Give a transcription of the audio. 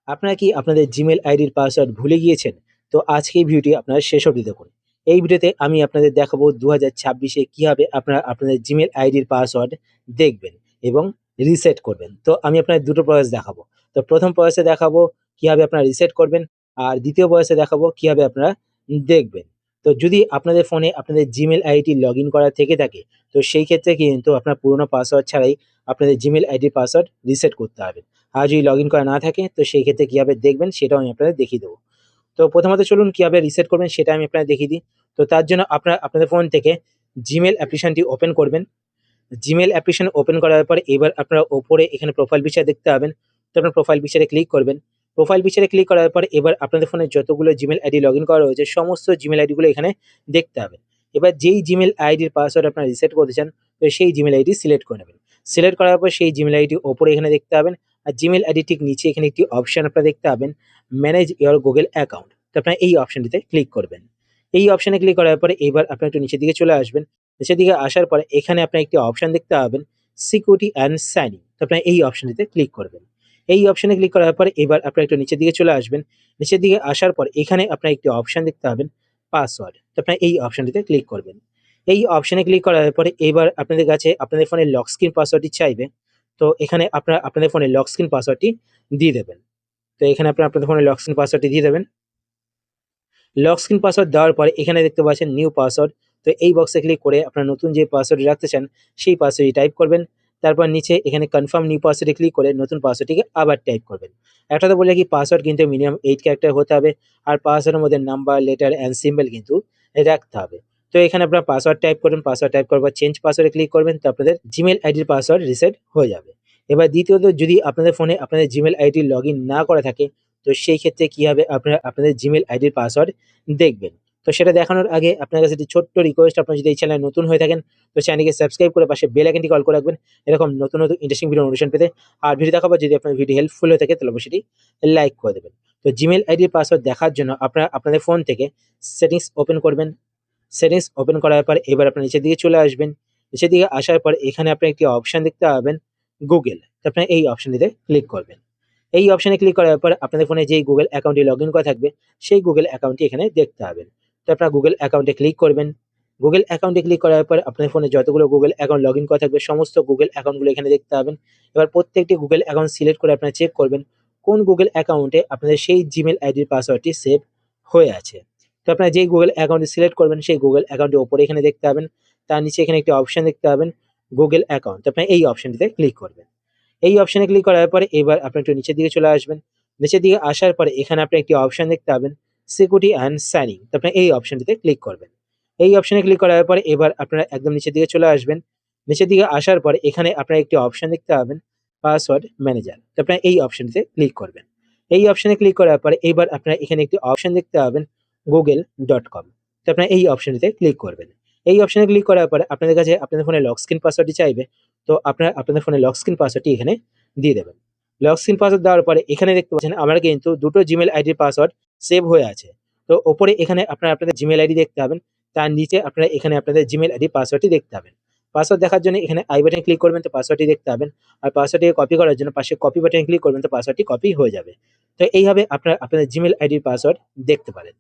আপনারা কি আপনাদের জিমেল আইডির পাসওয়ার্ড ভুলে গিয়েছেন? তো আজকে এই ভিডিওটি আপনারা শেষ অবধি দেখুন। এই ভিডিওতে আমি আপনাদের দেখাবো ২০২৬ কিভাবে আপনারা আপনাদের জিমেল আইডির পাসওয়ার্ড দেখবেন এবং রিসেট করবেন। তো আমি আপনাদের দুটো প্রসেস দেখাবো। তো প্রথম প্রসেসে দেখাবো কিভাবে আপনারা রিসেট করবেন, আর দ্বিতীয় প্রসেসে দেখাবো কিভাবে আপনারা দেখবেন। তো যদি আপনাদের ফোনে আপনাদের জিমেল আইডি লগইন করা থেকে থাকে, তো সেই ক্ষেত্রে কিন্তু আপনার পুরোনো পাসওয়ার্ড ছাড়াই আপনাদের জিমেল আইডির পাসওয়ার্ড রিসেট করতে হবে। আর যদি লগইন করা না থাকে তো সেই ক্ষেত্রে কিভাবে দেখবেন সেটাও আমি আপনাদের দেখিয়ে দেবো। তো প্রথমত চলুন কিভাবে রিসেট করবেন সেটা আমি আপনাদের দেখিয়ে দিই। তো তার জন্য আপনারা আপনাদের ফোন থেকে জিমেল অ্যাপ্লিকেশনটি ওপেন করবেন। জিমেল অ্যাপ্লিকেশন ওপেন করার পর এবার আপনারা ওপরে এখানে প্রোফাইল পিকচার দেখতে পাবেন। তো আপনার প্রোফাইল পিকচারে ক্লিক করবেন। প্রোফাইল পিকচারে ক্লিক করার পর এবার আপনাদের ফোনে যতগুলো জিমেল আইডি লগইন করা রয়েছে সমস্ত জিমেল আইডিগুলো এখানে দেখতে পাবেন। এবার যেই জিমেল আইডির পাসওয়ার্ড আপনারা রিসেট করতে চান তো সেই জিমেল আইডি সিলেক্ট করে নেবেন। সিলেক্ট করার পর সেই জিমেল আইডি ওপরে এখানে দেখতে পাবেন। আর জিমেল আইডি ঠিক নিচে এখানে একটি অপশন আপনারা দেখতে পাবেন, ম্যানেজ ইওর গুগল অ্যাকাউন্ট। তো আপনারা এই অপশনটিতে ক্লিক করবেন। এই অপশনে ক্লিক করার পরে এবার আপনারা একটু নিচের দিকে চলে আসবেন। নিচের দিকে আসার পরে এখানে আপনারা একটি অপশন দেখতে পাবেন, সিকিউরিটি অ্যান্ড সাইন ইন। তো আপনারা এই অপশনটিতে ক্লিক করবেন। এই অপশনে ক্লিক করার পরে এবার আপনারা একটু নিচের দিকে চলে আসবেন। নিচের দিকে আসার পর এখানে আপনারা একটি অপশন দেখতে পাবেন, পাসওয়ার্ড। তো আপনারা এই অপশনটিতে ক্লিক করবেন। এই অপশনে ক্লিক করার পরে এবার আপনাদের কাছে আপনাদের ফোনের লক স্ক্রিন পাসওয়ার্ডটি চাইবে। তো এখানে আপনারা আপনাদের ফোনের লক স্ক্রিন পাসওয়ার্ডটি দিয়ে দেবেন। তো এখানে আপনারা আপনাদের ফোনের লক স্ক্রিন পাসওয়ার্ডটি দিয়ে দেবেন। লক স্ক্রিন পাসওয়ার্ড দেওয়ার পরে এখানে দেখতে পাচ্ছেন নিউ পাসওয়ার্ড। তো এই বক্সে ক্লিক করে আপনারা নতুন যে পাসওয়ার্ড রাখতে চান সেই পাসওয়ার্ডটি টাইপ করবেন। তারপর নিচে এখানে কনফার্ম নিউ পাসওয়ার্ডে ক্লিক করে নতুন পাসওয়ার্ডটিকে আবার টাইপ করবেন। একটা তো বলে রাখি, পাসওয়ার্ড কিন্তু মিনিমাম 8 ক্যারেক্টার হতে হবে। আর পাসওয়ার্ডের মধ্যে নাম্বার, লেটার অ্যান্ড সিম্বল কিন্তু রাখতে হবে। তো এখানে আপনারা পাসওয়ার্ড টাইপ করবেন। পাসওয়ার্ড টাইপ করার পর চেঞ্জ পাসওয়ার্ডে ক্লিক করবেন। তো আপনাদের জিমেল আইডির পাসওয়ার্ড রিসেট হয়ে যাবে। এবার দ্বিতীয়ত, যদি আপনাদের ফোনে আপনাদের জিমেল আইডি লগইন না করা থাকে তো সেই ক্ষেত্রে কিভাবে আপনারা আপনাদের জিমেল আইডির পাসওয়ার্ড দেখবেন। তো সেটা দেখানোর আগে আপনার কাছে একটি ছোট্ট রিকোয়েস্ট, আপনারা যদি এই চ্যানেলে নতুন হয়ে থাকেন তো চ্যানেলকে সাবস্ক্রাইব করে পাশে বেল আইকনটি অল করে রাখবেন এরকম নতুন নতুন ইন্টারেস্টিং ভিডিও নোটিফিকেশন পেতে। আর ভিডিও দেখার পর যদি আপনার ভিডিও হেল্পফুল হয়ে থাকে তাহলে অবশ্যই লাইক করে দেবেন। তো জিমেল আইডির পাসওয়ার্ড দেখার জন্য আপনারা আপনাদের ফোন থেকে সেটিংস ওপেন করবেন। সেটিংস ওপেন করার পর এবার আপনার নিচের দিকে চলে আসবেন। নিচের দিকে আসার পর এখানে আপনি একটি অপশন দেখতে পাবেন, গুগল। তো আপনারা এই অপশনটিতে ক্লিক করবেন। এই অপশনে ক্লিক করার পর আপনাদের ফোনে যেই গুগল অ্যাকাউন্টটি লগইন করা থাকবে সেই গুগল অ্যাকাউন্টটি এখানে দেখতে পাবেন। তো আপনারা গুগল অ্যাকাউন্টে ক্লিক করবেন। গুগল অ্যাকাউন্টে ক্লিক করার পর আপনার ফোনে যতগুলো গুগল অ্যাকাউন্ট লগইন করা থাকবে সমস্ত গুগল অ্যাকাউন্টগুলো এখানে দেখতে পাবেন। এবার প্রত্যেকটি গুগল অ্যাকাউন্ট সিলেক্ট করে আপনারা চেক করবেন কোন গুগল অ্যাকাউন্টে আপনাদের সেই জিমেল আইডির পাসওয়ার্ডটি সেভ হয়ে আছে। তো আপনারা যেই গুগল অ্যাকাউন্টটি সিলেক্ট করবেন সেই গুগল অ্যাকাউন্টের উপরে এখানে দেখতে পাবেন, তার নিচে এখানে একটি অপশন দেখতে পাবেন, গুগল অ্যাকাউন্ট। তো আপনারা এই অপশনটিতে ক্লিক করবেন। এই অপশনে ক্লিক করার পরে এবার আপনি একটু নিচের দিকে চলে আসবেন। নিচের দিকে আসার পরে এখানে আপনি একটি অপশন দেখতে পাবেন, সিকিউরিটি অ্যান্ড সাইন ইন। তো আপনি এই অপশনটিতে ক্লিক করবেন। এই অপশনে ক্লিক করার পরে এবার আপনারা একদম নিচের দিকে চলে আসবেন। নিচের দিকে আসার পরে এখানে আপনারা একটি অপশন দেখতে পাবেন, পাসওয়ার্ড ম্যানেজার। তো আপনারা এই অপশনটিতে ক্লিক করবেন। এই অপশনে ক্লিক করার পরে এবার আপনারা এখানে একটি অপশন দেখতে পাবেন, google.com। তো আপনারা এই অপশনটিতে ক্লিক করবেন। এই অপশনে ক্লিক করার পরে আপনাদের কাছে আপনাদের ফোনে লক স্ক্রিন পাসওয়ার্ডটি চাইবে। তো আপনারা আপনাদের ফোনে লক স্ক্রিন পাসওয়ার্ডটি এখানে দিয়ে দেবেন। লক স্ক্রিন পাসওয়ার্ড দেওয়ার পরে এখানে দেখতে পাচ্ছেন আমার কিন্তু দুটো জিমেল আইডির পাসওয়ার্ড সেভ হয়ে আছে। তো ওপরে এখানে আপনারা আপনাদের জিমেল আইডি দেখতে পাবেন। তার নিচে আপনারা এখানে আপনাদের জিমেল আইডি পাসওয়ার্ডটি দেখতে পাবেন। পাসওয়ার্ড দেখার জন্য এখানে আই বাটনে ক্লিক করবেন, তো পাসওয়ার্ডটি দেখতে পাবেন। আর পাসওয়ার্ডটিকে কপি করার জন্য পাশে কপি বাটনে ক্লিক করবেন, তো পাসওয়ার্ডটি কপি হয়ে যাবে। তো এইভাবে আপনারা আপনাদের জিমেল আইডির পাসওয়ার্ড দেখতে পারেন।